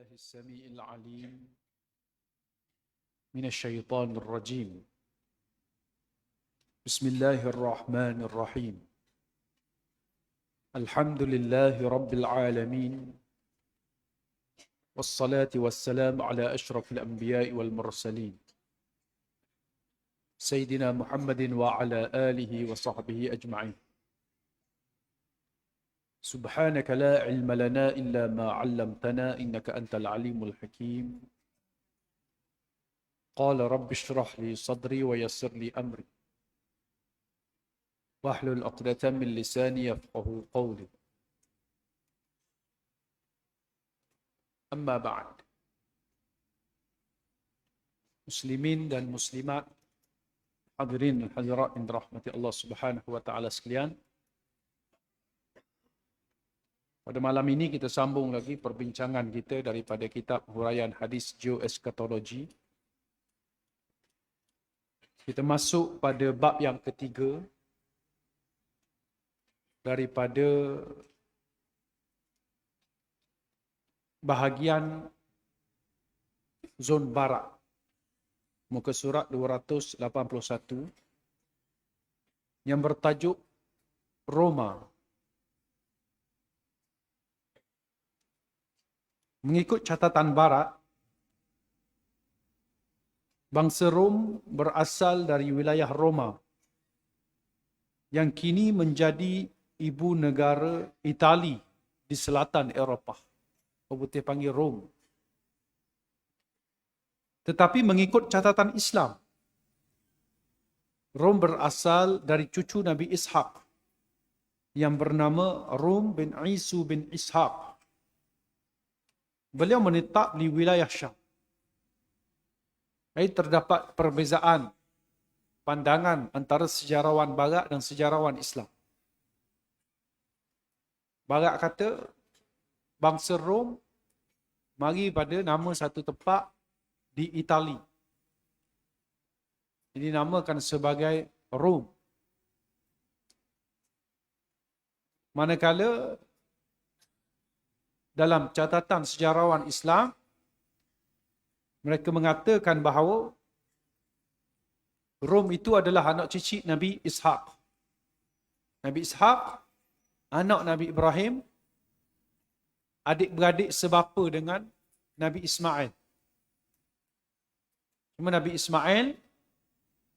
بالله السميع العليم من الشيطان الرجيم بسم الله الرحمن الرحيم الحمد لله رب العالمين والصلاة والسلام على أشرف الأنبياء والمرسلين سيدنا محمد وعلى آله وصحبه أجمعين سبحانك لا علم لنا إلا ما علمتنا إنك أنت العليم الحكيم قال رب اشرح لي صدري ويسر لي أمري واحلل عقدة من لساني يفقهوا قولي أما بعد Muslimin dan muslimat, hadirin dan hadirat yang dirahmati Allah Subhanahu wa taala sekalian. Pada malam ini kita sambung lagi perbincangan kita daripada kitab Huraian Hadis Geoeskatologi. Kita masuk pada bab yang ketiga daripada bahagian zon barat. Muka surat 281 yang bertajuk Roma. Mengikut catatan barat, bangsa Rom berasal dari wilayah Roma yang kini menjadi ibu negara Itali di selatan Eropah. Orang putih panggil Rom. Tetapi mengikut catatan Islam, Rom berasal dari cucu Nabi Ishaq yang bernama Rom bin Isu bin Ishaq. Beliau menetap di wilayah Syam. Jadi terdapat perbezaan pandangan antara sejarawan Barat dan sejarawan Islam. Barat kata bangsa Rom mari pada nama satu tempat di Itali. Ini dinamakan sebagai Rom. Manakala dalam catatan sejarawan Islam, mereka mengatakan bahawa Rom itu adalah anak cicit Nabi Ishaq. Nabi Ishaq, anak Nabi Ibrahim, adik-beradik sebapa dengan Nabi Ismail. Cuma Nabi Ismail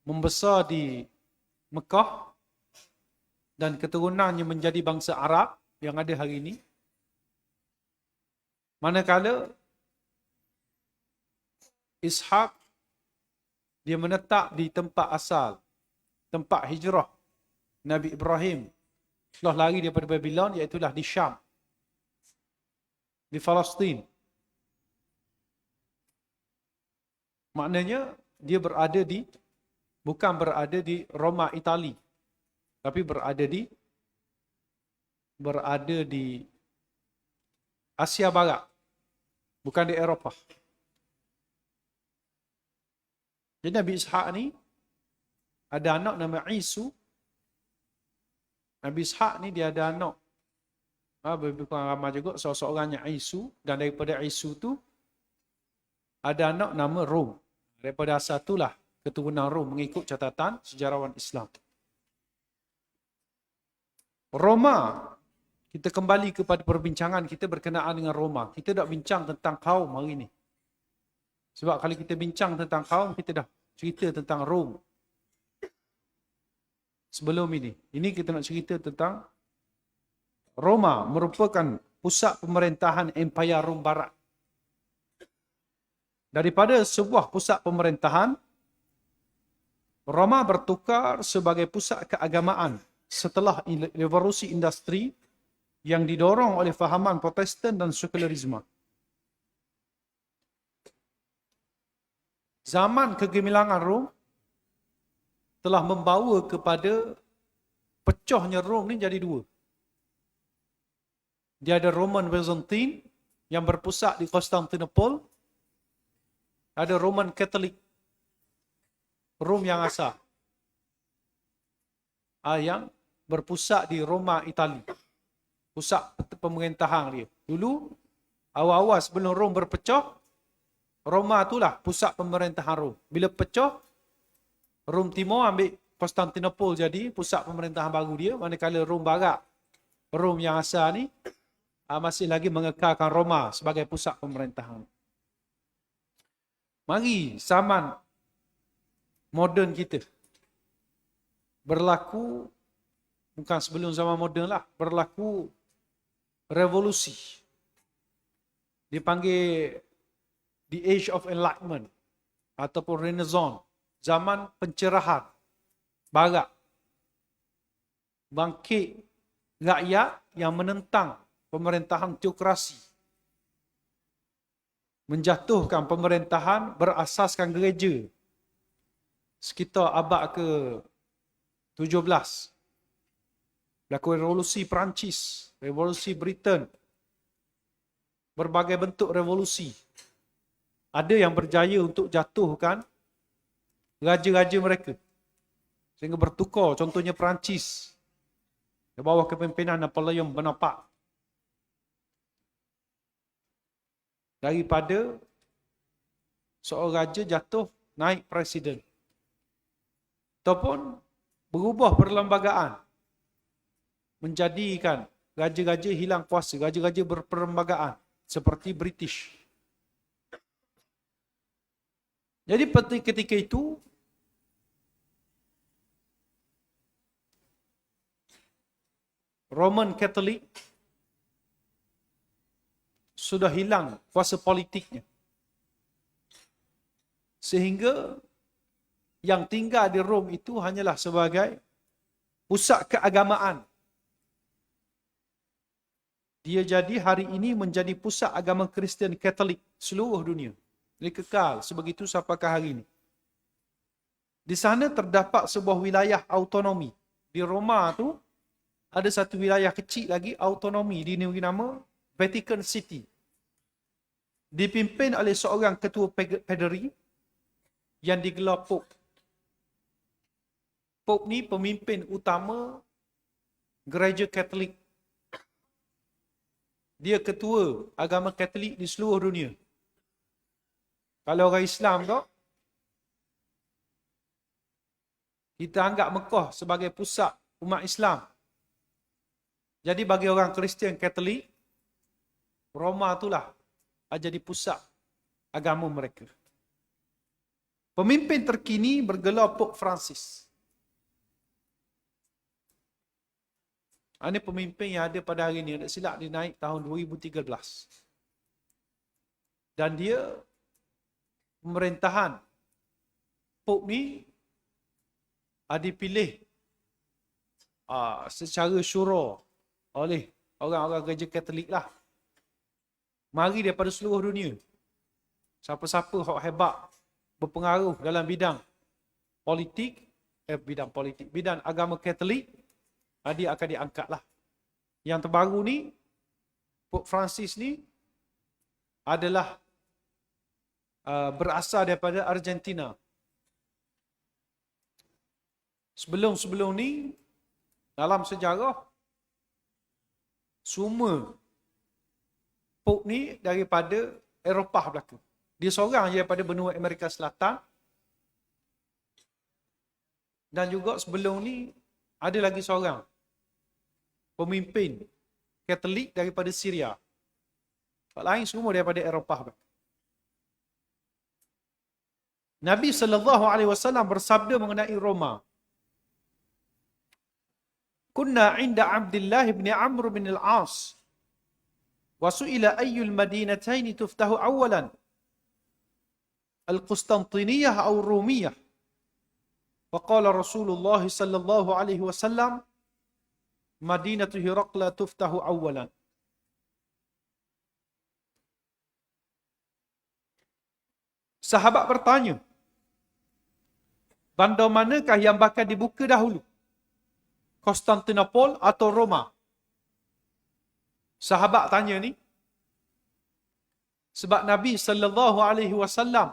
membesar di Mekah dan keturunannya menjadi bangsa Arab yang ada hari ini. Manakala Ishaq dia menetap di tempat asal, tempat hijrah Nabi Ibrahim setelah lari daripada Babylon, iaitulah di Syam, di Palestin. Maknanya dia bukan berada di Roma, Itali, tapi berada di Asia Barat, bukan di Eropah. Jadi Nabi Ishaq ni ada anak nama Isu. Nabi Ishaq ni dia ada anak, lebih kurang ramai juga, seorang-seorangnya Isu, dan daripada Isu tu ada anak nama Rom. Daripada asal itulah keturunan Rom mengikut catatan sejarawan Islam. Roma, kita kembali kepada perbincangan kita berkenaan dengan Roma. Kita dah bincang tentang kaum hari ini. Sebab kalau kita bincang tentang kaum, kita dah cerita tentang Rom. Sebelum ini kita nak cerita tentang Roma merupakan pusat pemerintahan Empire Rom Barat. Daripada sebuah pusat pemerintahan, Roma bertukar sebagai pusat keagamaan setelah revolusi industri yang didorong oleh fahaman Protestan dan sekularisme. Zaman kegemilangan Rom telah membawa kepada pecahnya Rom ni jadi dua. Dia ada Roman Byzantine yang berpusat di Constantinople. Ada Roman Catholic, Rom yang asal, yang berpusat di Roma, Itali. Pusat pemerintahan dia. Dulu Awal-awal sebelum Rom berpecah, Roma itulah pusat pemerintahan Rom. Bila pecah, Rom Timur ambil Konstantinopel jadi pusat pemerintahan baru dia. Manakala Rom Barat, Rom yang asal ni, masih lagi mengekalkan Roma sebagai pusat pemerintahan. Mari zaman moden kita berlaku, bukan sebelum zaman moden lah, berlaku revolusi. Dipanggil the Age of Enlightenment ataupun Renaissance, zaman pencerahan Barat. Bangkit rakyat yang menentang pemerintahan teokrasi. Menjatuhkan pemerintahan berasaskan gereja. Sekitar abad ke-17. Berlaku revolusi Perancis, revolusi Britain. Berbagai bentuk revolusi. Ada yang berjaya untuk jatuhkan raja-raja mereka. Sehingga bertukar, contohnya Perancis. Di bawah kepimpinan Napoleon Bonaparte. Daripada seorang raja jatuh, naik presiden. Ataupun berubah perlembagaan. Menjadikan raja-raja hilang kuasa, raja-raja berperlembagaan. Seperti British. Jadi ketika itu, Roman Catholic sudah hilang kuasa politiknya. Sehingga yang tinggal di Rom itu hanyalah sebagai pusat keagamaan. Dia jadi hari ini menjadi pusat agama Kristian Katolik seluruh dunia. Dia kekal sebegitu sampai ke hari ini. Di sana terdapat sebuah wilayah autonomi. Di Roma tu ada satu wilayah kecil lagi autonomi dinamai nama Vatican City. Dipimpin oleh seorang ketua paderi yang digelar Pope. Pope ni pemimpin utama gereja Katolik. Dia ketua agama Katolik di seluruh dunia. Kalau orang Islam tu, kita anggap Mekah sebagai pusat umat Islam. Jadi bagi orang Kristian Katolik, Roma itulah jadi pusat agama mereka. Pemimpin terkini bergelar Pope Francis. Ini pemimpin yang ada pada hari ini. Tak silap dia naik tahun 2013. Dan dia pemerintahan Pope ni dipilih secara syura oleh orang-orang gereja Katolik lah. Mari daripada seluruh dunia. Siapa-siapa yang hebat berpengaruh dalam bidang politik, bidang agama Katolik, dia akan diangkat lah. Yang terbaru ni, Pope Francis ni adalah berasal daripada Argentina. Sebelum ni, dalam sejarah, semua Pope ni daripada Eropah belaka. Dia seorang je daripada benua Amerika Selatan. Dan juga sebelum ni, ada lagi seorang pemimpin Katolik daripada Syria. Yang lain semua daripada Eropah. Nabi SAW bersabda mengenai Roma. Kunna inda Abdullah bin Amr bin al-As. Wa su'ila ayyul madinataini tuftahu awalan. Al-Qustantiniyah atau Rumiyah. Faqala Rasulullah sallallahu alaihi wasallam Madinatu Hiraqla tuftahu awalan. Sahabat bertanya, bandar manakah yang bakal dibuka dahulu? Konstantinopel atau Roma? Sahabat tanya ni sebab Nabi sallallahu alaihi wasallam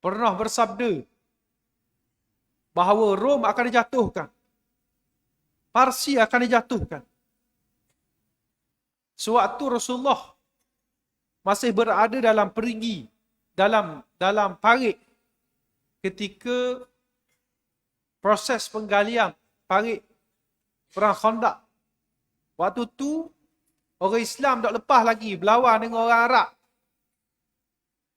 pernah bersabda bahawa Rom akan dijatuhkan. Parsi akan dijatuhkan. Sewaktu Rasulullah masih berada dalam perigi, dalam parit ketika proses penggalian parit Perang Khandaq. Waktu tu orang Islam tak lepas lagi berlawan dengan orang Arab.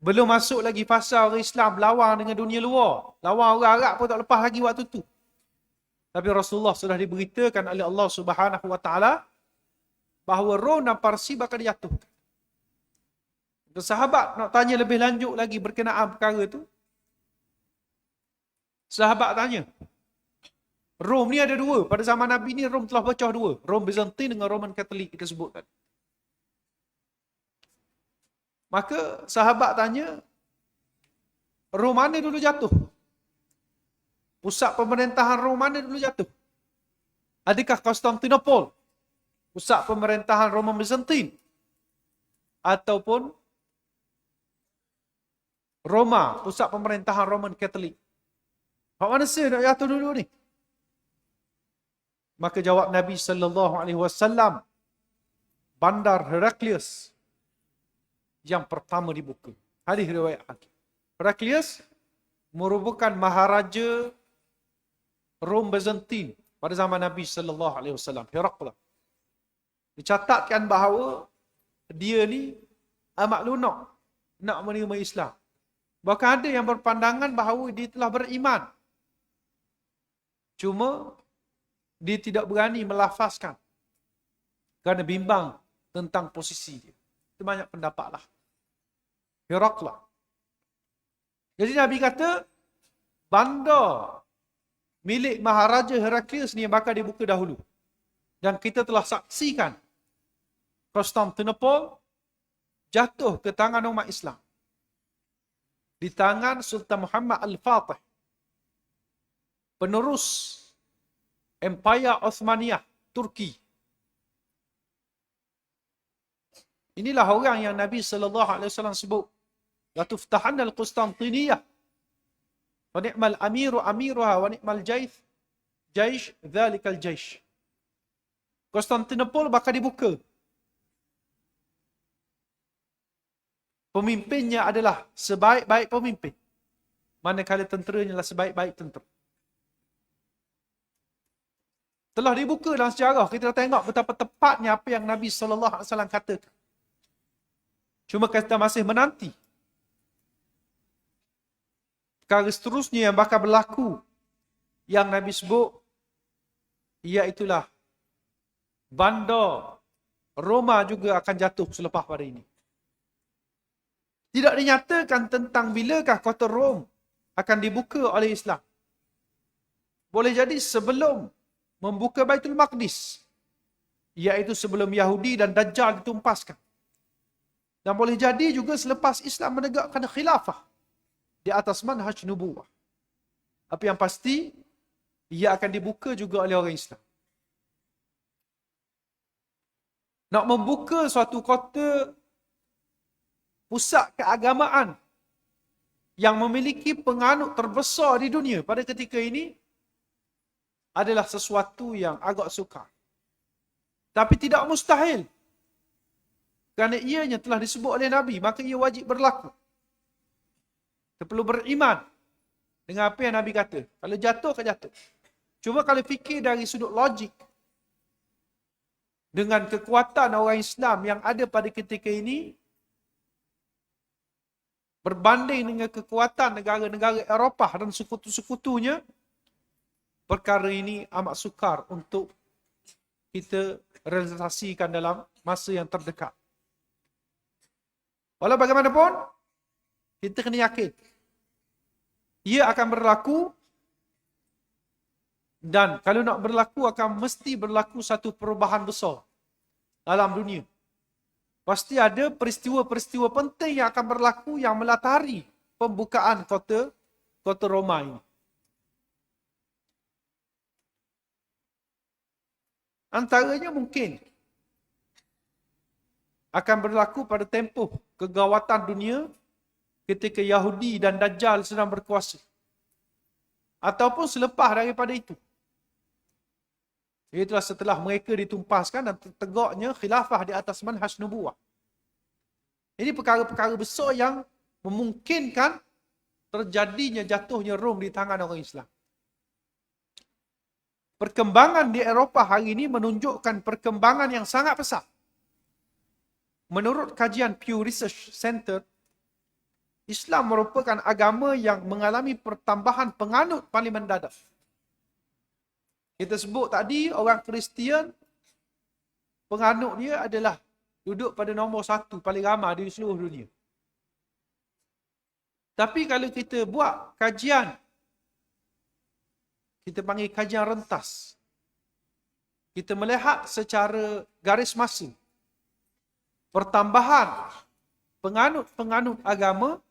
Belum masuk lagi fasa orang Islam berlawan dengan dunia luar. Lawan orang Arab pun tak lepas lagi waktu tu. Tapi Rasulullah sudah diberitakan oleh Allah Subhanahu Wa Taala bahawa Rom dan Parsi bakal dijatuhkan. Sahabat nak tanya lebih lanjut lagi berkenaan perkara tu. Sahabat tanya, Rom ni ada dua. Pada zaman Nabi ni Rom telah pecah dua. Rom Byzantine dengan Roman Katolik kita sebut tadi. Maka sahabat tanya, Rom mana dulu jatuh? Pusat pemerintahan Rom mana dulu jatuh? Adakah Konstantinopel pusat pemerintahan Roman Byzantine? Ataupun Roma pusat pemerintahan Roman Katolik? Hak mana sih nak jatuh dulu ni? Maka jawab Nabi sallallahu alaihi wasallam, Bandar Heraklius yang pertama dibuka. Hadis riwayat Hakim. Heraklius merupakan maharaja Rom Byzantine pada zaman Nabi sallallahu alaihi wasallam. Herakla. Dicatatkan bahawa dia ni amat lunak nak menerima Islam. Bahkan ada yang berpandangan bahawa dia telah beriman. Cuma dia tidak berani melafazkan kerana bimbang tentang posisi dia. Itu banyak pendapat lah. Herakla. Jadi Nabi kata, bandar milik Maharaja Heraklius ni yang bakal dibuka dahulu. Dan kita telah saksikan Konstantinopel jatuh ke tangan umat Islam. Di tangan Sultan Muhammad Al-Fatih, penerus Empire Osmaniyah, Turki. Inilah orang yang Nabi SAW sebut, La tuftahanna al-Qustantiniyah, wa ni'mal amiru amiruha, wa ni'mal jaish, dhalikal jaish. Konstantinopel bakal dibuka. Pemimpinnya adalah sebaik-baik pemimpin, manakala tenteranya adalah sebaik-baik tentera. Telah dibuka dalam sejarah, kita tengok betapa tepatnya apa yang Nabi SAW katakan. Cuma kita masih menanti perkara seterusnya yang bakal berlaku, yang Nabi sebut, iaitulah bandar Roma juga akan jatuh selepas pada ini. Tidak dinyatakan tentang bilakah kota Rom akan dibuka oleh Islam. Boleh jadi sebelum membuka Baitul Maqdis, iaitu sebelum Yahudi dan Dajjal ditumpaskan. Dan boleh jadi juga selepas Islam menegakkan khilafah di atas manhaj nubuwah. Apa yang pasti, ia akan dibuka juga oleh orang Islam. Nak membuka suatu kota pusat keagamaan yang memiliki penganut terbesar di dunia pada ketika ini adalah sesuatu yang agak sukar. Tapi tidak mustahil. Kerana ianya telah disebut oleh Nabi, maka ia wajib berlaku. Kita perlu beriman dengan apa yang Nabi kata. Kalau jatuh, akan jatuh. Cuma kalau fikir dari sudut logik, dengan kekuatan orang Islam yang ada pada ketika ini, berbanding dengan kekuatan negara-negara Eropah dan sekutu-sekutunya, perkara ini amat sukar untuk kita realisasikan dalam masa yang terdekat. Walau bagaimanapun, kita kena yakin ia akan berlaku, dan kalau nak berlaku akan mesti berlaku satu perubahan besar dalam dunia. Pasti ada peristiwa-peristiwa penting yang akan berlaku yang melatari pembukaan kota Roma ini. Antaranya mungkin akan berlaku pada tempoh kegawatan dunia ketika Yahudi dan Dajjal sedang berkuasa. Ataupun selepas daripada itu. Itulah setelah mereka ditumpaskan dan tegaknya khilafah di atas manhaj nubuwah. Ini perkara-perkara besar yang memungkinkan terjadinya jatuhnya Rom di tangan orang Islam. Perkembangan di Eropah hari ini menunjukkan perkembangan yang sangat pesat. Menurut kajian Pew Research Center, Islam merupakan agama yang mengalami pertambahan penganut paling mendadak. Kita sebut tadi orang Kristian, penganut dia adalah duduk pada nombor 1 paling ramai di seluruh dunia. Tapi kalau kita buat kajian, kita panggil kajian rentas. Kita melihat secara garis masa pertambahan penganut-penganut agama,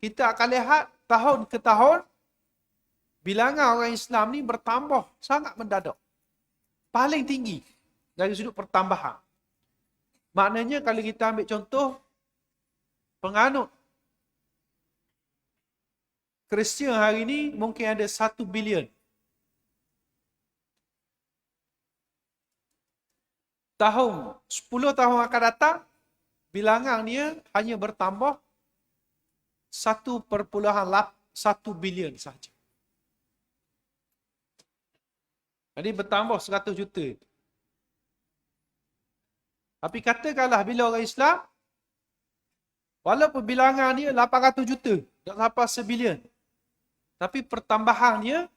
kita akan lihat tahun ke tahun bilangan orang Islam ni bertambah sangat mendadak. Paling tinggi dari sudut pertambahan. Maknanya kalau kita ambil contoh penganut Kristian hari ini mungkin ada 1 bilion. Tahun 10 tahun akan datang, bilangan dia hanya bertambah 1,1 bilion sahaja. Jadi bertambah 100 juta. Tapi katakanlah bila orang Islam, walaupun bilangan dia 800 juta, tak sampai sebilion. Tapi pertambahan dia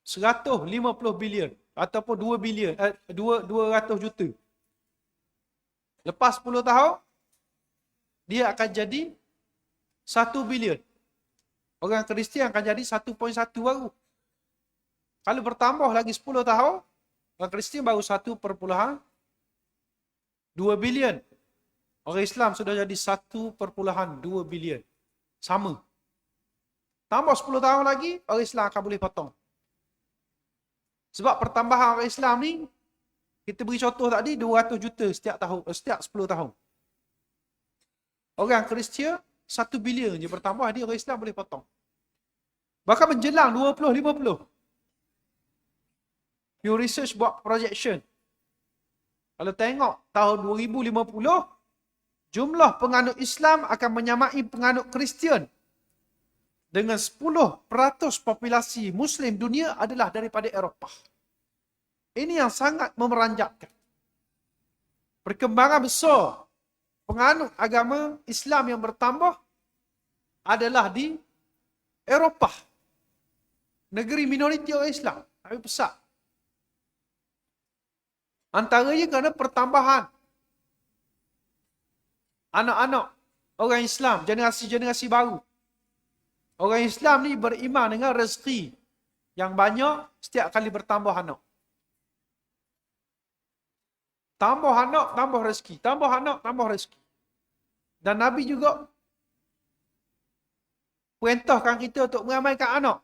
150 bilion ataupun 2 bilion, 200 juta. Lepas 10 tahun, dia akan jadi 1 bilion. Orang Kristian akan jadi 1.1 baru. Kalau bertambah lagi 10 tahun, orang Kristian baru 1.2 bilion. Orang Islam sudah jadi 1.2 bilion. Sama. Tambah 10 tahun lagi, orang Islam akan boleh potong. Sebab pertambahan orang Islam ni, kita beri contoh tadi, 200 juta setiap tahun, setiap 10 tahun. Orang Kristian, 1 bilion je bertambah, jadi orang Islam boleh potong. Bahkan menjelang 2050. Pew Research buat projection. Kalau tengok tahun 2050, jumlah penganut Islam akan menyamai penganut Kristian. Dengan 10% populasi Muslim dunia adalah daripada Eropah. Ini yang sangat memeranjatkan. Perkembangan besar penganut agama Islam yang bertambah adalah di Eropah. Negeri minoriti orang Islam, tapi besar. Antaranya kerana pertambahan anak-anak orang Islam, generasi-generasi baru. Orang Islam ni beriman dengan rezeki yang banyak setiap kali bertambah anak. Tambah anak, tambah rezeki. Tambah anak, tambah rezeki. Dan Nabi juga perintahkan kita untuk meramaikan anak.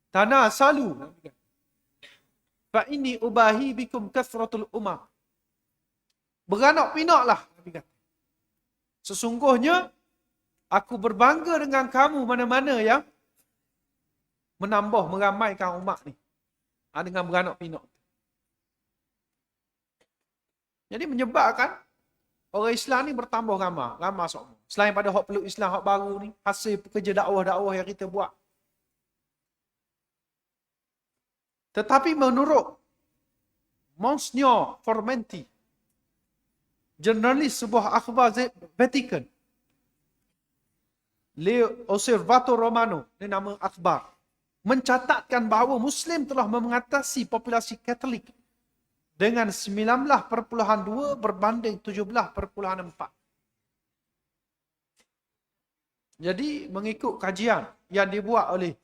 Tanah salu. Fa inni ubahi bikum kathratul umam. Beranak pinaklah. Nabi kata. Sesungguhnya, aku berbangga dengan kamu mana-mana yang menambah, meramaikan umat ni. Dengan beranak pinak. Jadi menyebabkan orang Islam ni bertambah ramai. Ramai semua. Selain pada hak peluk Islam, hak baru ni. Hasil pekerja dakwah-dakwah yang kita buat. Tetapi menurut Monsignor Formenti, jurnalis sebuah akhbar Vatican, Le Osservatore Romano, ini nama akhbar, mencatatkan bahawa Muslim telah mengatasi populasi Katolik dengan 19,2 berbanding 17,4. Jadi mengikut kajian yang dibuat oleh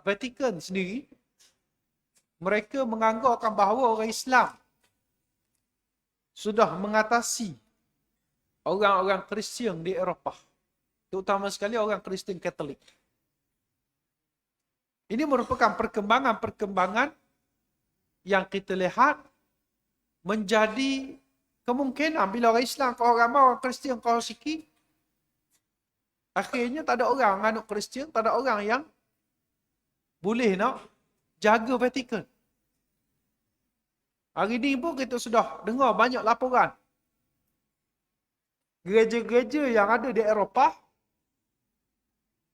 Vatican sendiri, mereka menganggapkan bahawa orang Islam sudah mengatasi orang-orang Kristian di Eropah. Terutama sekali orang Kristian Katolik. Ini merupakan perkembangan-perkembangan yang kita lihat menjadi kemungkinan bila orang Islam kau ramai, orang Kristian kau sikit, Akhirnya tak ada orang anut Kristian, tak ada orang yang boleh nak jaga Vatican. Hari ni pun kita sudah dengar banyak laporan. Gereja-gereja yang ada di Eropah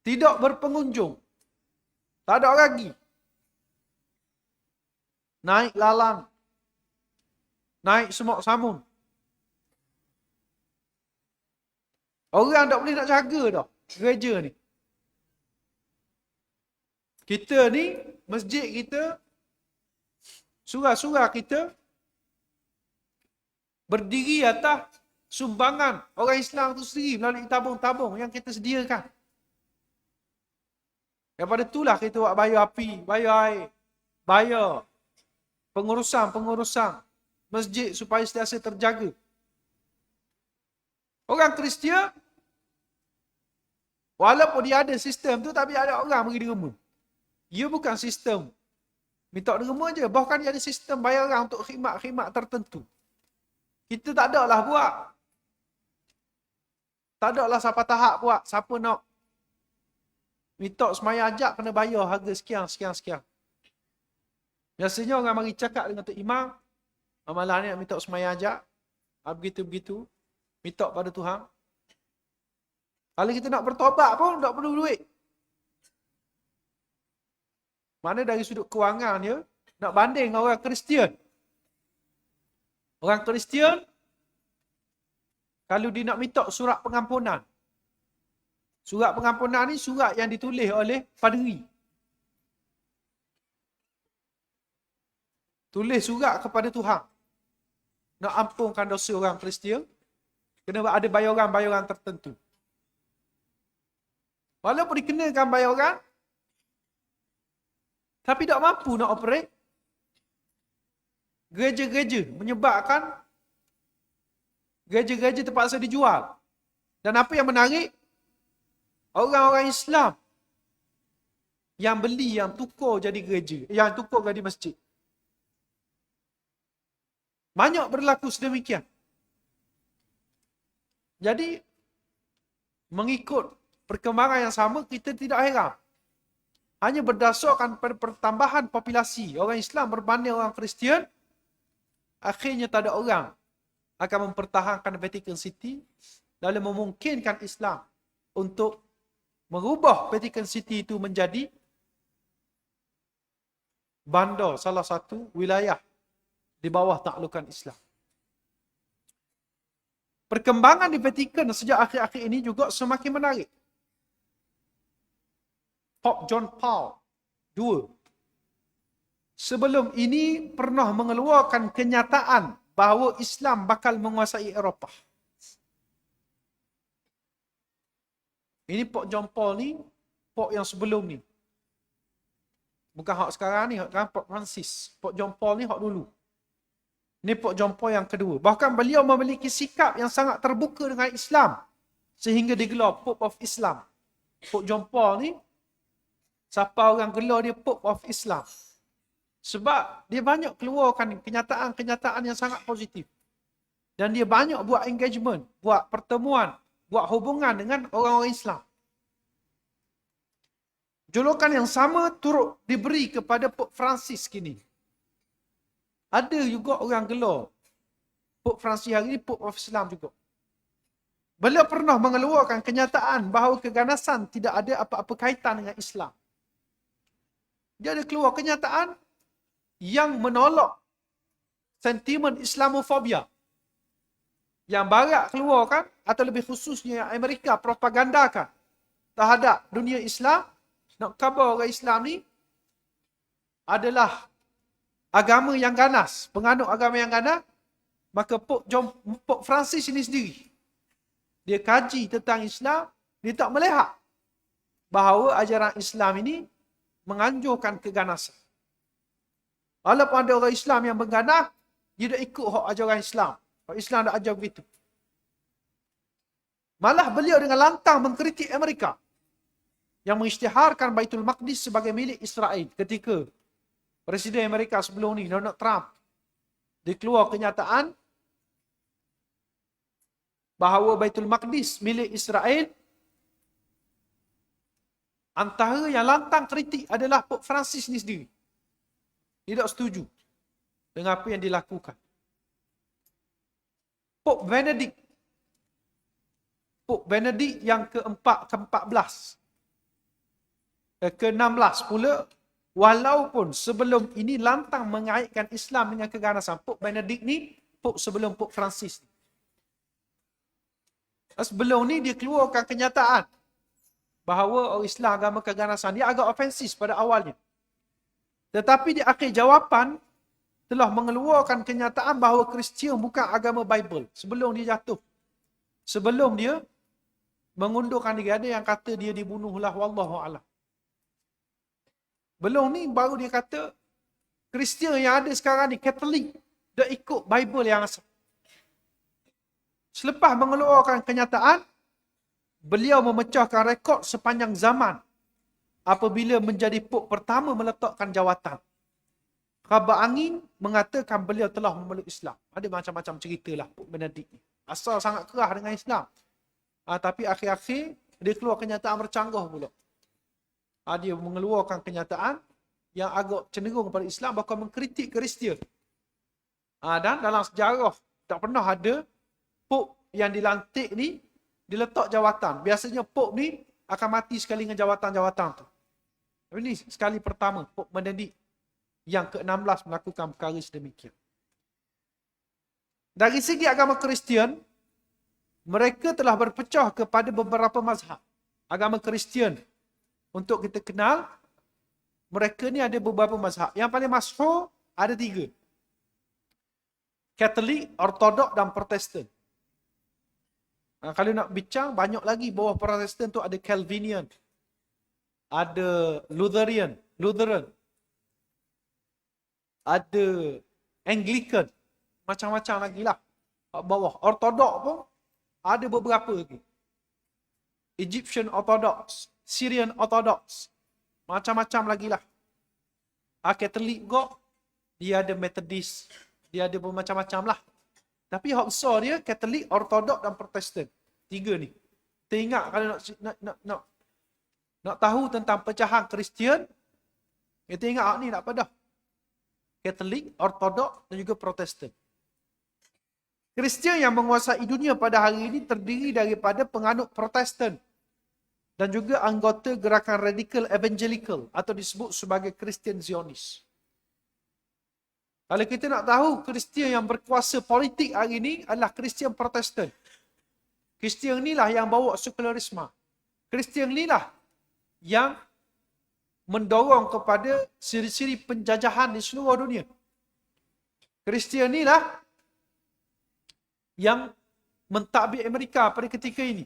tidak berpengunjung. Tak ada orang pergi. Naik lalang. Naik semok samun. Orang tak boleh nak jaga dah gereja ni. Kita ni, masjid kita, surah-surah kita berdiri atas sumbangan orang Islam tu sendiri melalui tabung-tabung yang kita sediakan. Daripada itulah kita buat bayar api, bayar air, bayar pengurusan masjid supaya sentiasa terjaga. Orang Kristian, walaupun dia ada sistem tu, tapi ada orang pergi derma. Ia bukan sistem minta derma je, bahkan dia ada sistem bayaran untuk khidmat-khidmat tertentu. Kita tak ada lah buat. Tak ada lah siapa tahap buat. Siapa nak minta semaya ajak kena bayar harga sekian. Biasanya orang mari cakap dengan Tok Imam, amalan ni nak minta semaya ajak, begitu-begitu, minta pada Tuhan. Kalau kita nak bertobat pun tak perlu duit. Mana dari sudut kewangan dia, nak banding dengan orang Kristian. Orang Kristian, kalau dia nak minta surat pengampunan. Surat pengampunan ni surat yang ditulis oleh paderi. Tulis surat kepada Tuhan. Nak ampunkan dosa orang Kristian, kena ada bayaran-bayaran tertentu. Walaupun dikenakan bayaran, tapi tak mampu nak operate. Gereja-gereja menyebabkan gereja-gereja terpaksa dijual. Dan apa yang menarik? Orang-orang Islam yang beli, yang tukar jadi gereja, yang tukar jadi masjid. Banyak berlaku sedemikian. Jadi, mengikut perkembangan yang sama, kita tidak heran. Hanya berdasarkan pada pertambahan populasi orang Islam berbanding orang Kristian, akhirnya tak ada orang akan mempertahankan Vatican City, lalu memungkinkan Islam untuk merubah Vatican City itu menjadi bandar salah satu wilayah di bawah taklukan Islam. Perkembangan di Vatican sejak akhir-akhir ini juga semakin menarik. Pope John Paul II sebelum ini pernah mengeluarkan kenyataan bahawa Islam bakal menguasai Eropah. Ini Pope John Paul ni, Pope yang sebelum ni. Bukan hak sekarang ni, hak Pope Francis. Pope John Paul ni hak dulu. Ini Pope John Paul yang kedua. Bahkan beliau memiliki sikap yang sangat terbuka dengan Islam sehingga digelar Pope of Islam. Pope John Paul ni, siapa orang gelar dia Pope of Islam? Sebab dia banyak keluarkan kenyataan-kenyataan yang sangat positif. Dan dia banyak buat engagement, buat pertemuan, buat hubungan dengan orang-orang Islam. Julukan yang sama turut diberi kepada Pope Francis kini. Ada juga orang gelar Pope Francis hari ini Pope of Islam juga. Beliau pernah mengeluarkan kenyataan bahawa keganasan tidak ada apa-apa kaitan dengan Islam. Dia ada keluar kenyataan yang menolak sentimen Islamofobia yang Barat keluarkan, atau lebih khususnya yang Amerika propagandakan terhadap dunia Islam. Nak khabar orang Islam ni adalah agama yang ganas, penganut agama yang ganas. Maka Pope Francis ini sendiri, dia kaji tentang Islam, dia tak melihat bahawa ajaran Islam ini menganjurkan keganasan. Walaupun ada orang Islam yang berganas, dia tak ikut hak ajaran Islam. Hak Islam tak ajar begitu. Malah beliau dengan lantang mengkritik Amerika yang mengisytiharkan Baitul Maqdis sebagai milik Israel ketika Presiden Amerika sebelum ni, Donald Trump, dia keluar kenyataan bahawa Baitul Maqdis milik Israel Antara yang lantang kritik adalah Pope Francis ni sendiri. Dia tak setuju dengan apa yang dilakukan. Pope Benedict yang ke-14 ke-16 pula, walaupun sebelum ini lantang mengaitkan Islam dengan keganasan. Pope Benedict ni Pope sebelum Pope Francis ni. Sebelum ni dia keluarkan kenyataan bahawa orang Islam agama keganasan. Dia agak ofensif pada awalnya. Tetapi di akhir jawapan telah mengeluarkan kenyataan bahawa Kristian bukan agama Bible. Sebelum dia jatuh. Sebelum dia mengundurkan diri. Ada yang kata dia dibunuhlah, wallahu'alam. Belum ni baru dia kata Kristian yang ada sekarang ni, Katolik, dia ikut Bible yang asal. Selepas mengeluarkan kenyataan, beliau memecahkan rekod sepanjang zaman apabila menjadi Pope pertama meletakkan jawatan. Khabar angin mengatakan beliau telah memeluk Islam. Ada macam-macam ceritalah Pope Benedict ni. Asal sangat kerah dengan Islam. Tapi akhir-akhir dia keluar kenyataan bercanggah pula. Dia mengeluarkan kenyataan yang agak cenderung pada Islam, bahkan mengkritik Kristian. Dan dalam sejarah tak pernah ada Pope yang dilantik ni diletak jawatan. Biasanya Pope ni akan mati sekali dengan jawatan-jawatan tu. Tapi ni sekali pertama Pope Benedict yang ke-16 melakukan perkara sedemikian. Dari segi agama Kristian, mereka telah berpecah kepada beberapa mazhab. Agama Kristian, untuk kita kenal, mereka ni ada beberapa mazhab. Yang paling masyhur ada 3. Katolik, Ortodok dan Protestan. Kalau nak bincang, banyak lagi bawah Protestan tu ada Calvinian, ada Lutheran, ada Anglican, macam-macam lagi lah. Bawah Ortodok pun ada beberapa lagi. Egyptian Orthodox, Syrian Orthodox, macam-macam lagi lah. Katolik juga, dia ada Methodist, dia ada bermacam-macam lah. Tapi hak besar dia Katolik, Ortodok dan Protestan. 3 ni. Kita ingat kalau nak tahu tentang pecahan Kristian, kita ingat hak ni nak pada Katolik, Ortodok dan juga Protestan. Kristian yang menguasai dunia pada hari ini terdiri daripada penganut Protestan dan juga anggota gerakan radikal evangelical atau disebut sebagai Kristian Zionis. Kalau kita nak tahu Kristian yang berkuasa politik hari ini adalah Kristian Protestan. Kristian inilah yang bawa sekularisme. Kristian inilah yang mendorong kepada siri-siri penjajahan di seluruh dunia. Kristian inilah yang mentadbir Amerika pada ketika ini.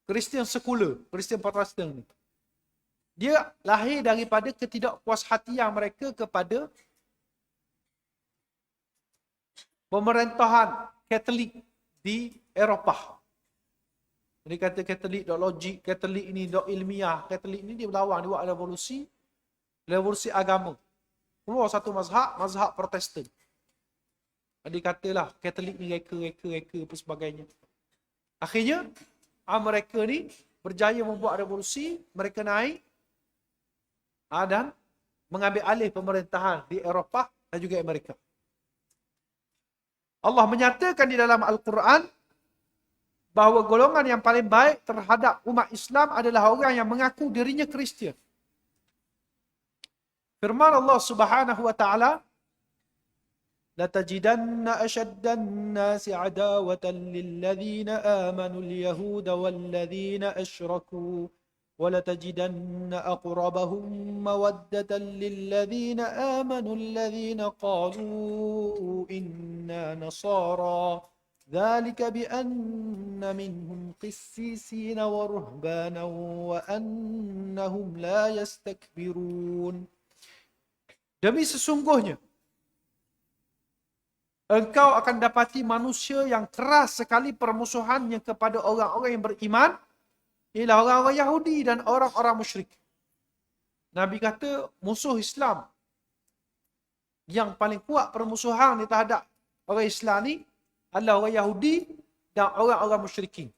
Kristian sekular, Kristian Protestan ni. Dia lahir daripada ketidakpuashatian mereka kepada pemerintahan Katolik di Eropah. Dia kata Katolik dok logik, Katolik ini dok ilmiah, Katolik ini dia berlawan, dia buat revolusi agama. Keluar satu mazhab Protestan. Dia katalah Katolik ni reka apa sebagainya. Akhirnya mereka ni berjaya membuat revolusi, mereka naik dan mengambil alih pemerintahan di Eropah dan juga Amerika. Allah menyatakan di dalam Al-Quran bahawa golongan yang paling baik terhadap umat Islam adalah orang yang mengaku dirinya Kristian. Firman Allah Subhanahu wa taala, لَتَجِدَنَّ أَشَدَّ النَّاسِ عَدَاوَةً لِلَّذِينَ آمَنُوا الْيَهُودَ وَالَّذِينَ أَشْرَكُوا وَلَتَجِدَنَّ أَقْرَبَهُم مَّوَدَّةً لِلَّذِينَ آمَنُوا الَّذِينَ قَالُوا إِنَّا نَصَارَى ذَلِكَ بِأَنَّ مِنْهُمْ قِسِّيسِينَ وَرُهْبَانًا وَأَنَّهُمْ لَا يَسْتَكْبِرُونَ. Demi sesungguhnya engkau akan dapati manusia yang keras sekali permusuhannya kepada orang-orang yang beriman ialah orang-orang Yahudi dan orang-orang musyrik. Nabi kata musuh Islam yang paling kuat permusuhan di terhadap orang Islam ni adalah orang Yahudi dan orang-orang musyrikin.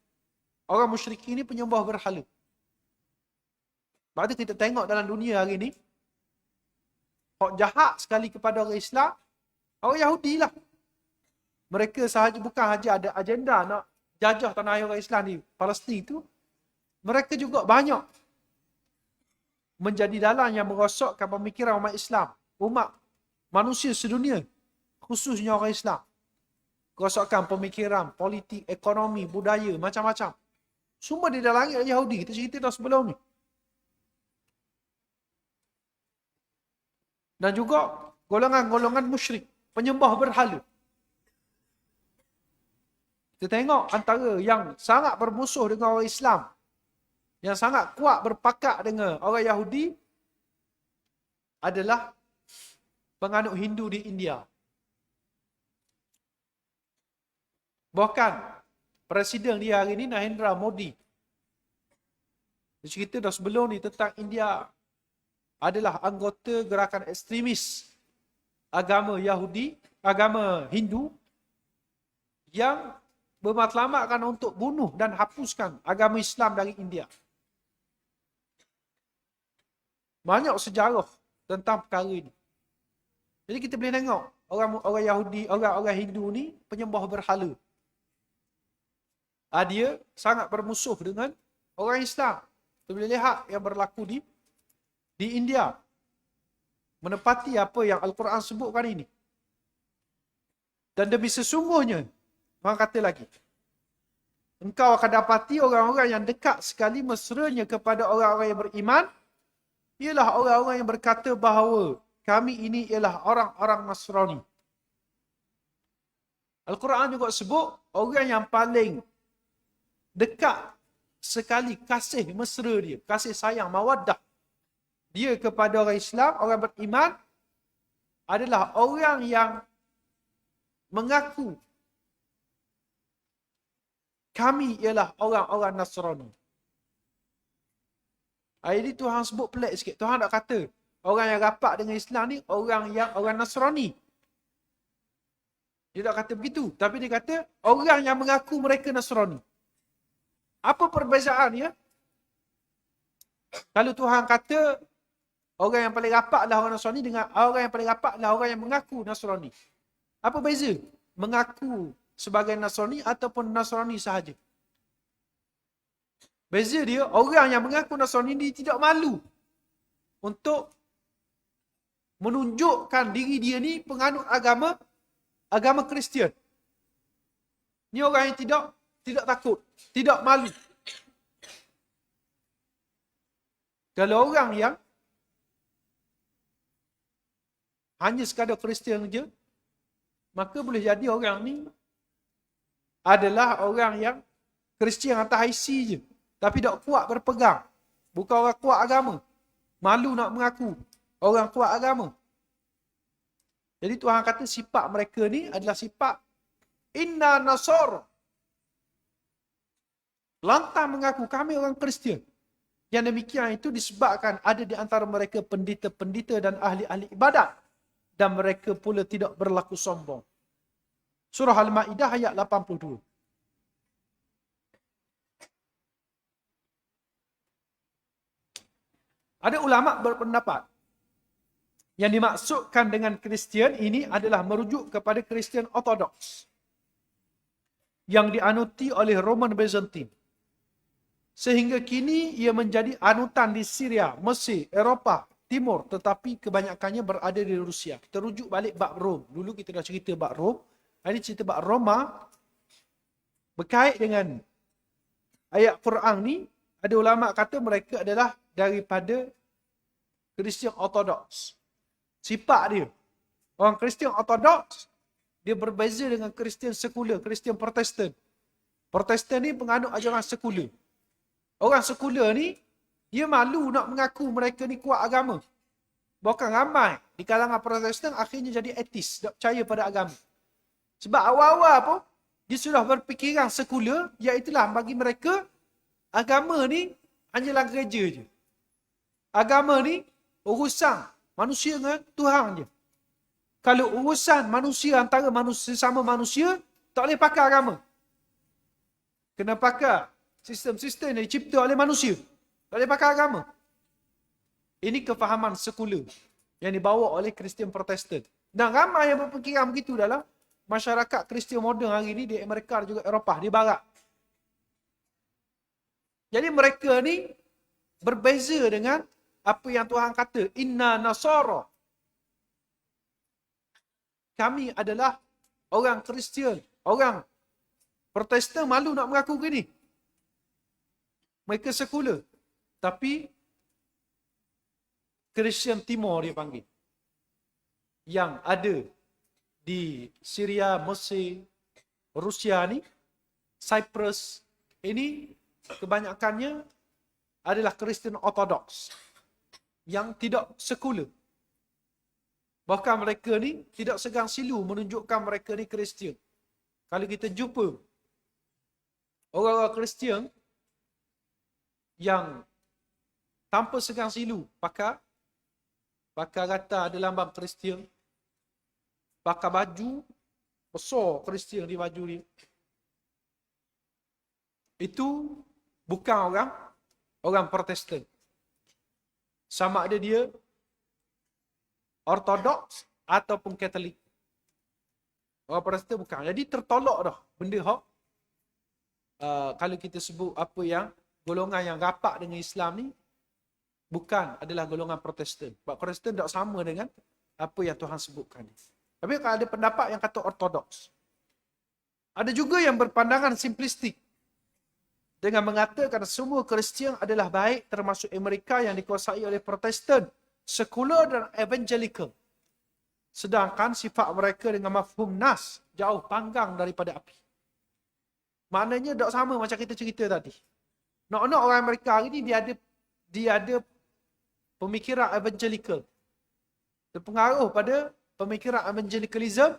Orang musyrikin ni penyembah berhala. Sebab tu kita tengok dalam dunia hari ni, hak jahat sekali kepada orang Islam, orang Yahudi lah. Mereka sahaja bukan sahaja ada agenda nak jajah tanah air orang Islam di Palestin tu, mereka juga banyak menjadi dalang yang merosakkan pemikiran umat Islam, umat manusia sedunia, khususnya orang Islam. Kerosakan pemikiran, politik, ekonomi, budaya, macam-macam. Semua didalangi oleh Yahudi. Kita cerita dah sebelum ni. Dan juga golongan-golongan musyrik, penyembah berhala. Kita tengok antara yang sangat bermusuh dengan orang Islam, yang sangat kuat berpakat dengan orang Yahudi, adalah penganut Hindu di India. Bahkan Presiden dia hari ini, Narendra Modi, dia cerita dah sebelum ni tentang India adalah anggota gerakan ekstremis agama Yahudi, agama Hindu, yang bermatlamatkan untuk bunuh dan hapuskan agama Islam dari India. Banyak sejarah tentang perkara ini. Jadi kita boleh tengok orang Yahudi, orang Hindu ni penyembah berhala. Dia sangat bermusuh dengan orang Islam. Kita boleh lihat yang berlaku di India. Menepati apa yang Al-Quran sebutkan ini. Dan demi sesungguhnya, orang kata lagi, engkau akan dapati orang-orang yang dekat sekali mesranya kepada orang-orang yang beriman, ialah orang-orang yang berkata bahawa kami ini ialah orang-orang Nasrani. Al-Quran juga sebut, orang yang paling dekat sekali kasih mesra dia, kasih sayang, mawaddah dia kepada orang Islam, orang beriman, adalah orang yang mengaku kami ialah orang-orang Nasrani. Ini Tuhan sebut pelik sikit. Tuhan tak kata orang yang rapat dengan Islam ni orang Nasrani. Dia tak kata begitu, tapi dia kata orang yang mengaku mereka Nasrani. Apa perbezaannya? Kalau Tuhan kata orang yang paling rapat adalah orang Nasrani dengan orang yang paling rapat adalah orang yang mengaku Nasrani. Apa beza? Mengaku sebagai Nasrani ataupun Nasrani sahaja. Beza dia, orang yang mengaku Nasrani dia tidak malu untuk menunjukkan diri dia ni penganut agama Kristian. Ni orang yang tidak takut, tidak malu. Kalau orang yang hanya sekadar Kristian saja, maka boleh jadi orang ni adalah orang yang Kristian atas IC je, tapi tak kuat berpegang. Bukan orang kuat agama. Malu nak mengaku orang kuat agama. Jadi Tuhan kata sifat mereka ni adalah sifat inna nasar. Lantang mengaku kami orang Kristian. Yang demikian itu disebabkan ada di antara mereka pendeta-pendeta dan ahli-ahli ibadat. Dan mereka pula tidak berlaku sombong. Surah Al-Ma'idah ayat 82. Ada ulama berpendapat yang dimaksudkan dengan Kristian ini adalah merujuk kepada Kristian Ortodoks yang dianuti oleh Roman Byzantine. Sehingga kini ia menjadi anutan di Syria, Mesir, Eropah Timur, tetapi kebanyakannya berada di Rusia. Kita rujuk balik bab Rom. Dulu kita dah cerita bab Rom. Ini cerita bab Roma. Berkait dengan ayat Quran ni, ada ulama kata mereka adalah daripada Kristian Ortodoks. Sifat dia. Orang Kristian Ortodoks, dia berbeza dengan Kristian sekular, Kristian Protestan. Protestan ni penganut ajaran sekular. Orang sekular ni, dia malu nak mengaku mereka ni kuat agama. Bahkan ramai di kalangan Protestan akhirnya jadi ateis, tak percaya pada agama. Sebab awal-awal pun, dia sudah berfikiran sekular, iaitulah bagi mereka, agama ni hanyalah gereja je. Agama ni urusan manusia dengan Tuhan je. Kalau urusan manusia antara manusia sama manusia, tak boleh pakai agama. Kena pakai sistem-sistem yang dicipta oleh manusia. Tak boleh pakai agama. Ini kefahaman sekular yang dibawa oleh Kristian Protestan. Dan ramai yang berfikiran begitu dalam masyarakat Kristian moden hari ini di Amerika dan juga Eropah, di Barat. Jadi mereka ni berbeza dengan apa yang Tuhan kata. Inna Nasara. Kami adalah orang Kristian, orang Protestan malu nak mengaku gini. Mereka sekular. Tapi Kristian Timur dia panggil. Yang ada di Syria, Mesir, Rusia ni, Cyprus, ini kebanyakannya adalah Kristian Ortodoks yang tidak sekular. Bahkan mereka ni tidak segan silu menunjukkan mereka ni Kristian. Kalau kita jumpa orang-orang Kristian yang tanpa segan silu pakai rata ada lambang Kristian, pakai baju besar Kristian di baju dia, itu bukan orang Protestan. Sama ada dia Ortodoks ataupun Katolik. Orang Protestan bukan. Jadi tertolak dah benda hak. Kalau kita sebut apa yang golongan yang rapat dengan Islam ni bukan adalah golongan Protestan. Sebab Protestan tak sama dengan apa yang Tuhan sebutkan ni. Tapi kalau ada pendapat yang kata Ortodoks. Ada juga yang berpandangan simplistik dengan mengatakan semua Kristian adalah baik, termasuk Amerika yang dikuasai oleh Protestan, sekular dan evangelical. Sedangkan sifat mereka dengan mafhum nas jauh panggang daripada api. Maknanya tak sama macam kita cerita tadi. Nak-nak orang Amerika hari ni dia ada pemikiran evangelical. Terpengaruh pada pemikiran evangelicalism,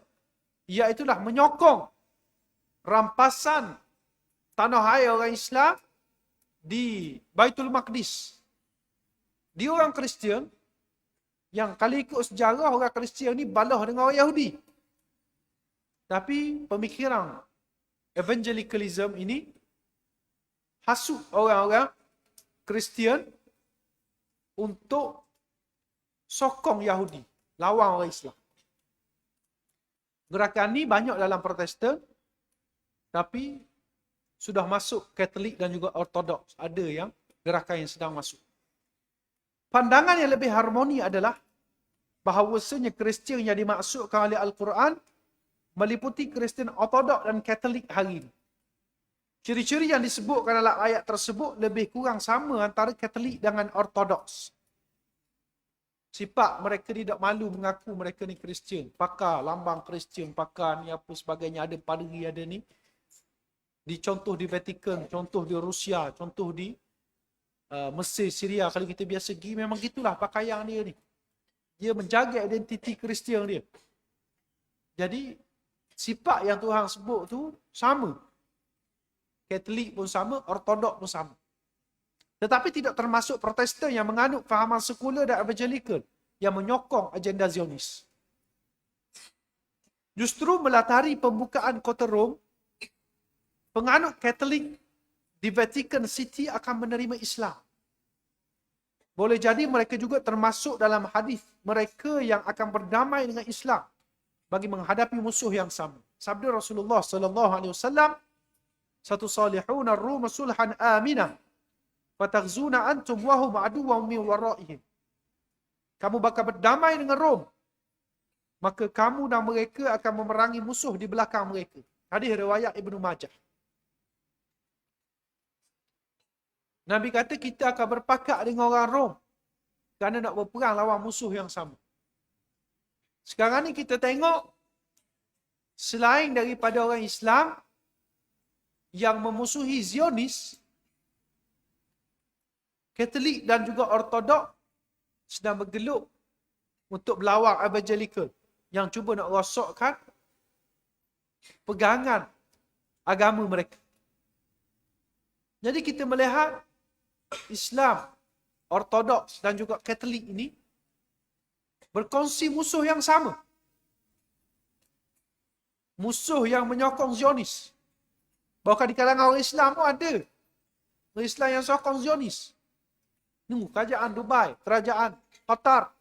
iaitulah menyokong rampasan tanah air orang Islam di Baitul Maqdis. Dia orang Kristian yang kalau ikut sejarah orang Kristian ni balah dengan orang Yahudi. Tapi pemikiran evangelicalism ini hasut orang-orang Kristian untuk sokong Yahudi, lawan orang Islam. Gerakan ni banyak dalam Protestan, tapi sudah masuk Katolik dan juga Ortodoks. Ada yang gerakan yang sedang masuk. Pandangan yang lebih harmoni adalah bahawasanya Kristian yang dimaksudkan oleh Al-Quran meliputi Kristian Ortodok dan Katolik hari ini. Ciri-ciri yang disebutkan dalam ayat tersebut lebih kurang sama antara Katolik dengan Ortodoks. Sifat mereka tidak malu mengaku mereka ni Kristian. Pakai lambang Kristian, pakai ni apa sebagainya. Ada padri, ada ni. Contoh di Vatikan, contoh di Rusia, contoh di Mesir, Syria. Kalau kita biasa pergi, memang gitulah pakaian dia ni. Dia menjaga identiti Kristian dia. Jadi, sifat yang Tuhan sebut tu sama. Katolik pun sama, Ortodok pun sama. Tetapi tidak termasuk Protestan yang menganut fahaman sekular dan evangelical yang menyokong agenda Zionis. Justru melatari pembukaan kota Rom, penganut Katolik di Vatican City akan menerima Islam. Boleh jadi mereka juga termasuk dalam hadis mereka yang akan berdamai dengan Islam bagi menghadapi musuh yang sama. Sabda Rasulullah sallallahu alaihi wasallam, "Satu salihun ar-rum sulhan aminah, fataghzuna antum wa hum aduwwun min waraihim." Kamu bakal berdamai dengan Rom, maka kamu dan mereka akan memerangi musuh di belakang mereka. Hadis riwayat Ibnu Majah. Nabi kata kita akan berpakat dengan orang Rom kerana nak berperang lawan musuh yang sama. Sekarang ni kita tengok selain daripada orang Islam yang memusuhi Zionis, Katolik dan juga Ortodok sedang bergelut untuk berlawan evangelical yang cuba nak rosakkan pegangan agama mereka. Jadi kita melihat Islam, Ortodoks dan juga Katolik ini berkongsi musuh yang sama. Musuh yang menyokong Zionis. Bahkan di kalangan orang Islam pun ada. Orang Islam yang sokong Zionis. Kerajaan Dubai, kerajaan Qatar,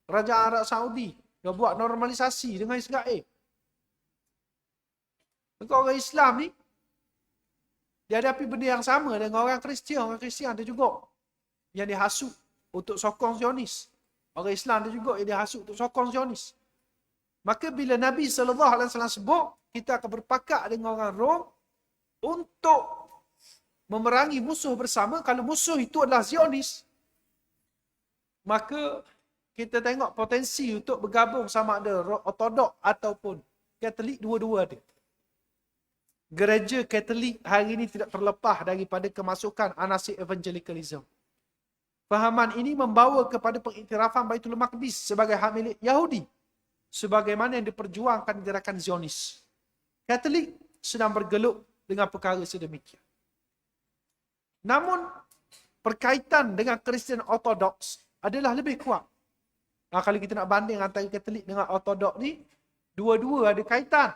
kerajaan Arab Saudi, dia buat normalisasi dengan Israel. Maka orang Islam ni, dia hadapi benda yang sama dengan orang Kristian. Orang Kristian ada juga yang dihasut untuk sokong Zionis. Orang Islam ada juga yang dihasut untuk sokong Zionis. Maka bila Nabi SAW sebut, kita akan berpakat dengan orang Rom untuk memerangi musuh bersama. Kalau musuh itu adalah Zionis, maka kita tengok potensi untuk bergabung sama ada Ortodok ataupun Katolik, dua-dua ada. Gereja Katolik hari ini tidak terlepas daripada kemasukan anasir evangelicalism. Fahaman ini membawa kepada pengiktirafan Baitul Maqdis sebagai hak milik Yahudi, sebagaimana yang diperjuangkan gerakan Zionis. Katolik sedang bergelut dengan perkara sedemikian. Namun, perkaitan dengan Kristian Ortodoks adalah lebih kuat. Nah, kalau kita nak banding antara Katolik dengan Ortodoks ni, dua-dua ada kaitan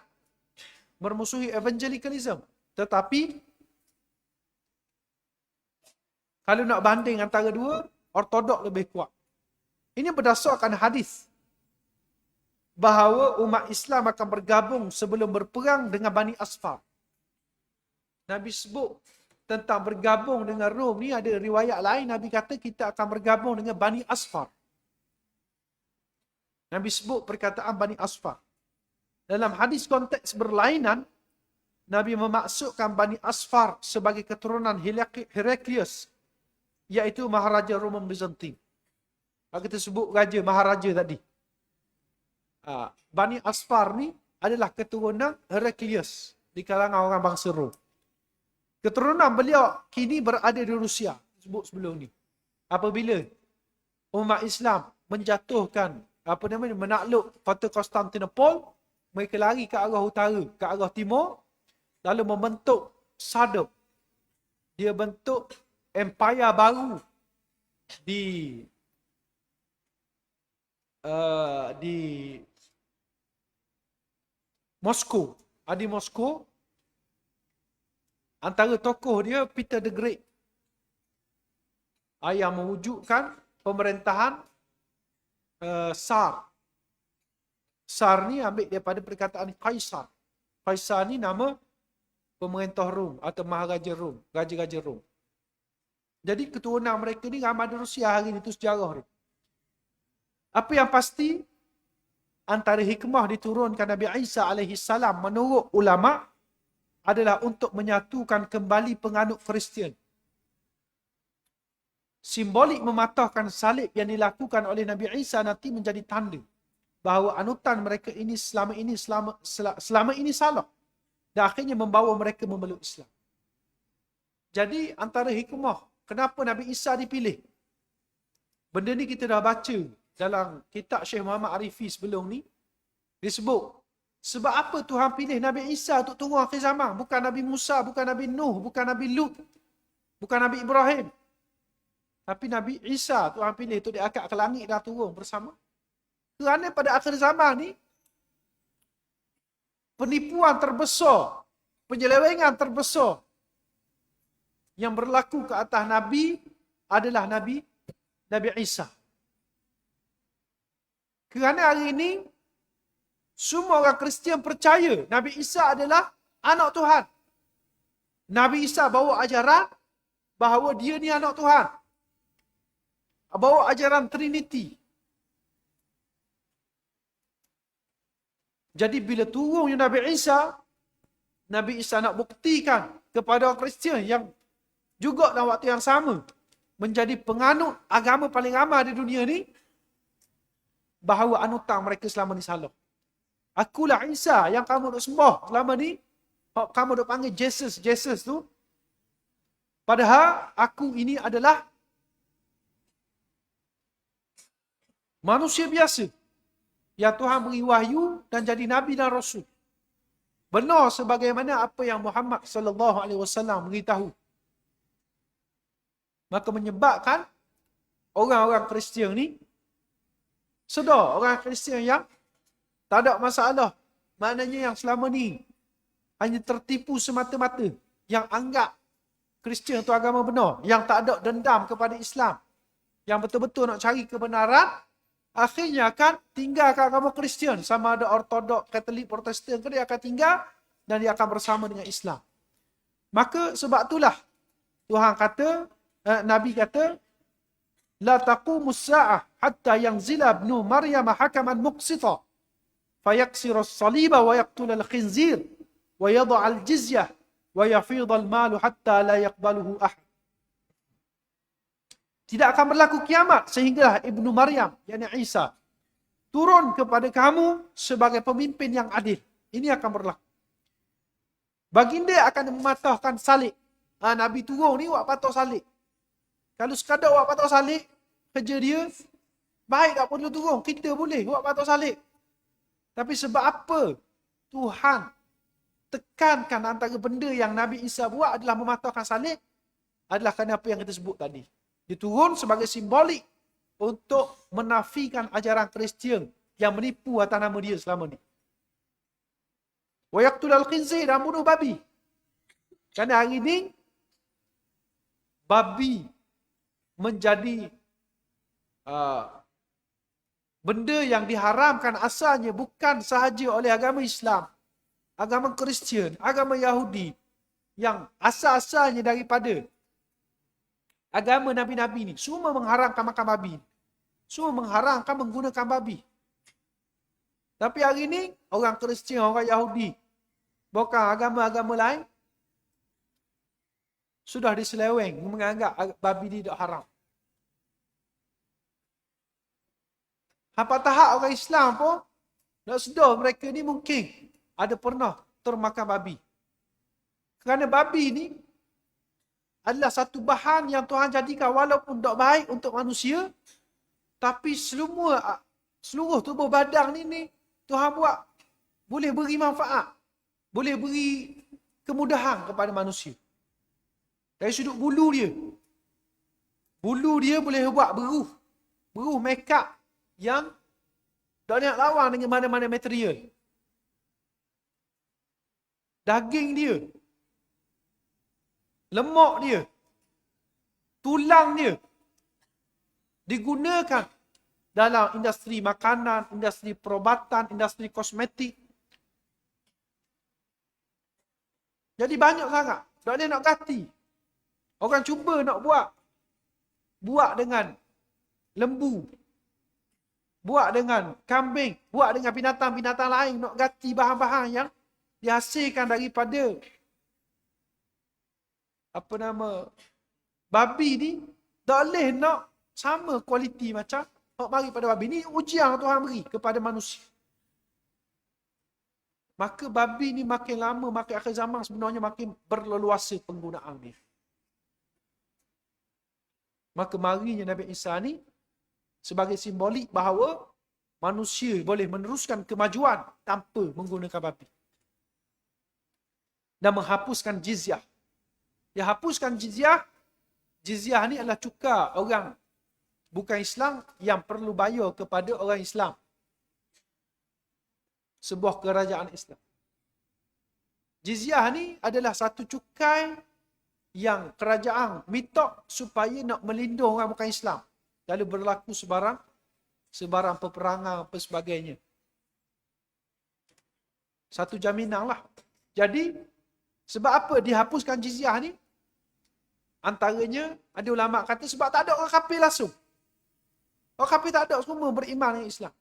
bermusuhi evangelicalism. Tetapi, kalau nak banding antara dua, Ortodoks lebih kuat. Ini berdasarkan hadis bahawa umat Islam akan bergabung sebelum berperang dengan Bani Asfar. Nabi sebut tentang bergabung dengan Rom ni, ada riwayat lain Nabi kata kita akan bergabung dengan Bani Asfar. Nabi sebut perkataan Bani Asfar. Dalam hadis konteks berlainan, Nabi memaksudkan Bani Asfar sebagai keturunan Heraklius, iaitu Maharaja Roman Byzantine. Kita sebut raja, Maharaja tadi. Bani Asfar ni adalah keturunan Heraklius di kalangan orang bangsa Rom. Keturunan beliau kini berada di Rusia, sebut sebelum ni. Apabila umat Islam menjatuhkan menakluk Kota Konstantinopel, mereka lari ke arah utara, ke arah timur, lalu membentuk Sadr. Dia bentuk empire baru di Moskow. Di Moskow, antara tokoh dia Peter the Great, yang mewujudkan pemerintahan Tsar. Tsar ni ambil daripada perkataan Kaisar. Kaisar ni nama pemerintah Rom atau Maharaja Rom, raja-raja Rom. Jadi keturunan mereka ni ramai di Rusia hari ni, itu sejarah dia. Apa yang pasti, antara hikmah diturunkan Nabi Isa AS menurut ulama adalah untuk menyatukan kembali penganut Kristian. Simbolik mematahkan salib yang dilakukan oleh Nabi Isa nanti menjadi tanda bahawa anutan mereka ini selama ini salah, dan akhirnya membawa mereka memeluk Islam. Jadi antara hikmah kenapa Nabi Isa dipilih, benda ni kita dah baca dalam kitab Syekh Muhammad Arifi sebelum ni. Disebut sebab apa Tuhan pilih Nabi Isa untuk turun akhir zaman, bukan Nabi Musa, bukan Nabi Nuh, bukan Nabi Lut, bukan Nabi Ibrahim. Tapi Nabi Isa Tuhan pilih untuk diangkat ke langit dan turun bersama. Kerana pada akhir zaman ni, penipuan terbesar, penyelewengan terbesar yang berlaku ke atas Nabi adalah Nabi Isa. Kerana hari ini, semua orang Kristian percaya Nabi Isa adalah anak Tuhan. Nabi Isa bawa ajaran bahawa dia ni anak Tuhan. Bawa ajaran Trinity. Jadi bila turunnya Nabi Isa nak buktikan kepada orang Kristian yang juga dalam waktu yang sama menjadi penganut agama paling ramai di dunia ni, bahawa anutan mereka selama ni salah. Akulah Isa yang kamu duk sembah selama ni. Kamu duk panggil Jesus tu. Padahal aku ini adalah manusia biasa yang Tuhan beri wahyu dan jadi Nabi dan Rasul. Benar sebagaimana apa yang Muhammad SAW beritahu. Maka menyebabkan orang-orang Kristian ni sedar, orang Kristian yang tak ada masalah. Maknanya yang selama ni hanya tertipu semata-mata, yang anggap Kristian itu agama benar, yang tak ada dendam kepada Islam, yang betul-betul nak cari kebenaran, akhirnya akan tinggalkan agama Kristian. Sama ada Ortodok, Katolik, Protestan, dia akan tinggal dan dia akan bersama dengan Islam. Maka sebab itulah Tuhan kata, Nabi kata, la taqumus sa'ah hatta yanzila ibnu Maryam hakaman muqsita fayaksira as-saliba wa yaqtula al-khinzir wa yad'a al-jizyah wa yafidha al-malu hatta la yaqbaluhu ahad. Tidak akan berlaku kiamat sehinggalah Ibnu Maryam, yakni Isa, turun kepada kamu sebagai pemimpin yang adil. Ini akan berlaku. Baginda akan mematahkan salib. Nabi turun ni buat patah salib. Kalau sekadar buat patah salib, kerja dia, baik tak perlu turun. Kita boleh buat patah salib. Tapi sebab apa Tuhan tekankan antara benda yang Nabi Isa buat adalah mematahkan salib, adalah kerana apa yang kita sebut tadi. Dia turun sebagai simbolik untuk menafikan ajaran Kristian yang menipu atas nama dia selama ni. Wa yaqtul al-khinzir, dan bunuh babi. Kerana hari ini babi menjadi benda yang diharamkan asalnya bukan sahaja oleh agama Islam, agama Kristian, agama Yahudi, yang asal-asalnya daripada agama Nabi-Nabi ni. Semua mengharamkan makan babi. Semua mengharamkan menggunakan babi. Tapi hari ini, orang Kristian, orang Yahudi, bukan agama-agama lain, sudah diseleweng menganggap babi ni tak haram. Apa tahap orang Islam pun nak sedar mereka ni mungkin ada pernah termakan babi. Kerana babi ni adalah satu bahan yang Tuhan jadikan walaupun tak baik untuk manusia, tapi seluruh tubuh badan ni Tuhan buat boleh beri manfaat, boleh beri kemudahan kepada manusia. Dari sudut bulu dia boleh buat beruh make up yang tak nak lawan dengan mana-mana material. Daging dia, lemak dia, tulang dia digunakan dalam industri makanan, industri perubatan, industri kosmetik. Jadi banyak sangat. Tak ada nak ganti. Orang cuba nak buat dengan lembu, buat dengan kambing, buat dengan binatang-binatang lain, nak ganti bahan-bahan yang dihasilkan daripada babi ni, tak boleh nak sama kualiti macam hak mari pada babi. Ni ujian Tuhan beri kepada manusia. Maka babi ni makin lama, makin akhir zaman sebenarnya makin berleluasa penggunaan dia. Maka marinya Nabi Isa ni sebagai simbolik bahawa manusia boleh meneruskan kemajuan tanpa menggunakan babi. Dan menghapuskan jizyah. Dia hapuskan jizyah. Jizyah ni adalah cukai orang bukan Islam yang perlu bayar kepada orang Islam. Sebuah kerajaan Islam. Jizyah ni adalah satu cukai yang kerajaan minta supaya nak melindung orang bukan Islam. Kalau berlaku sebarang peperangan apa sebagainya. Satu jaminan lah. Jadi, sebab apa dihapuskan jizyah ni? Antaranya, ada ulama kata sebab tak ada orang kafir langsung. Orang kafir tak ada, semua beriman dengan Islam.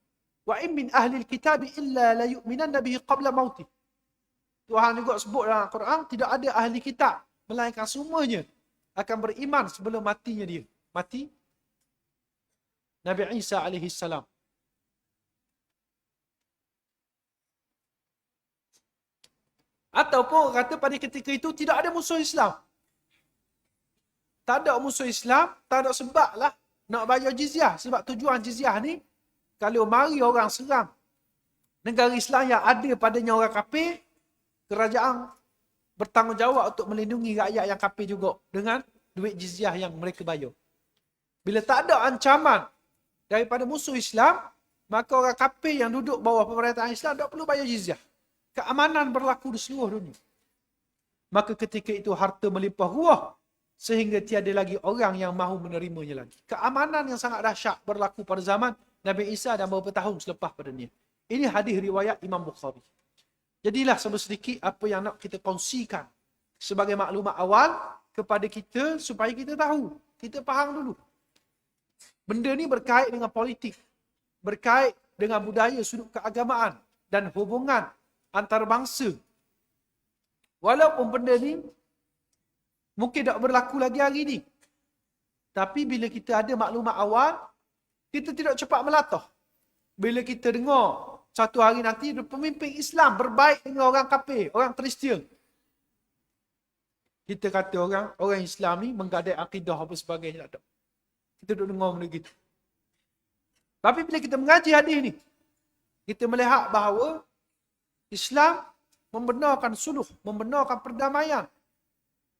Wa in min ahli alkitab illa la yu'minanna bihi qabla mauti. Tuhan juga sebut dalam Al-Quran, tidak ada ahli kitab, melainkan semuanya akan beriman sebelum matinya dia. Mati Nabi Isa alaihi salam. Ataupun kata pada ketika itu tidak ada musuh Islam. Tak ada musuh Islam, tak ada sebab lah nak bayar jizyah. Sebab tujuan jizyah ni, kalau mari orang serang negara Islam yang ada padanya orang kafir, kerajaan bertanggungjawab untuk melindungi rakyat yang kafir juga dengan duit jizyah yang mereka bayar. Bila tak ada ancaman daripada musuh Islam, maka orang kafir yang duduk bawah pemerintahan Islam tak perlu bayar jizyah. Keamanan berlaku di seluruh dunia. Maka ketika itu harta melimpah ruah sehingga tiada lagi orang yang mahu menerimanya lagi. Keamanan yang sangat dahsyat berlaku pada zaman Nabi Isa dan beberapa tahun selepas padanya. Ini hadis riwayat Imam Bukhari. Jadilah sedikit apa yang nak kita kongsikan sebagai maklumat awal kepada kita supaya kita tahu, kita faham dulu. Benda ni berkait dengan politik, berkait dengan budaya, sudut keagamaan dan hubungan antarabangsa. Walaupun benda ni mungkin tak berlaku lagi hari ni, tapi bila kita ada maklumat awal, kita tidak cepat melatoh. Bila kita dengar satu hari nanti pemimpin Islam berbaik dengan orang kafir, orang Kristian, kita kata orang Islam ni menggadai akidah apa sebagainya. Tak. Kita duduk dengar benda gitu. Tapi bila kita mengaji hadis ni, kita melihat bahawa Islam membenarkan suluh, membenarkan perdamaian.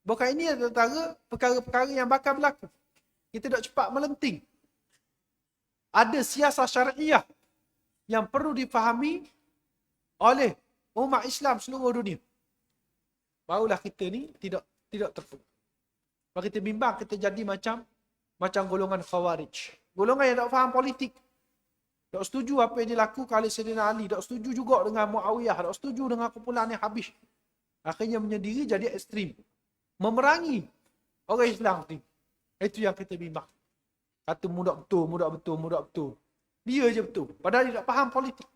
Bukan ini antara perkara-perkara yang bakal berlaku. Kita tak cepat melenting. Ada siasat syariah yang perlu difahami oleh umat Islam seluruh dunia. Barulah kita ni tidak terpukul. Kalau kita bimbang, kita jadi macam golongan Khawarij. Golongan yang tak faham politik. Tak setuju apa yang dilakukan oleh Sayyidina Ali. Tak setuju juga dengan Muawiyah. Tak setuju dengan kumpulan yang habis. Akhirnya menyendiri jadi ekstrim. Memerangi orang Islam ni. Itu yang kita bimbang. Kata mudah betul. Dia je betul. Padahal dia tak faham politik.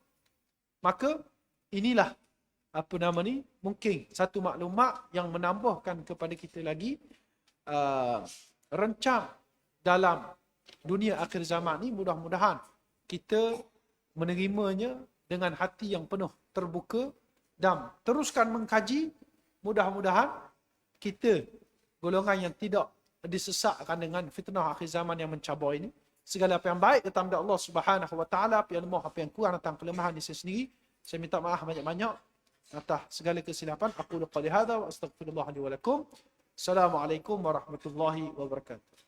Maka inilah mungkin satu maklumat yang menambahkan kepada kita lagi rencam dalam dunia akhir zaman ni. Mudah-mudahan kita menerimanya dengan hati yang penuh terbuka dan teruskan mengkaji. Mudah-mudahan kita golongan yang tidak disesatkan dengan fitnah akhir zaman yang mencabar ini. Segala apa yang baik datang dari Allah Subhanahu wa taala, apa yang lemah, apa yang kurang datang kelemahan di saya sendiri. Saya minta maaf banyak-banyak atas segala kesilapan. Aku qali hadza wa astaghfirullah li wa lakum. Assalamualaikum warahmatullahi wabarakatuh.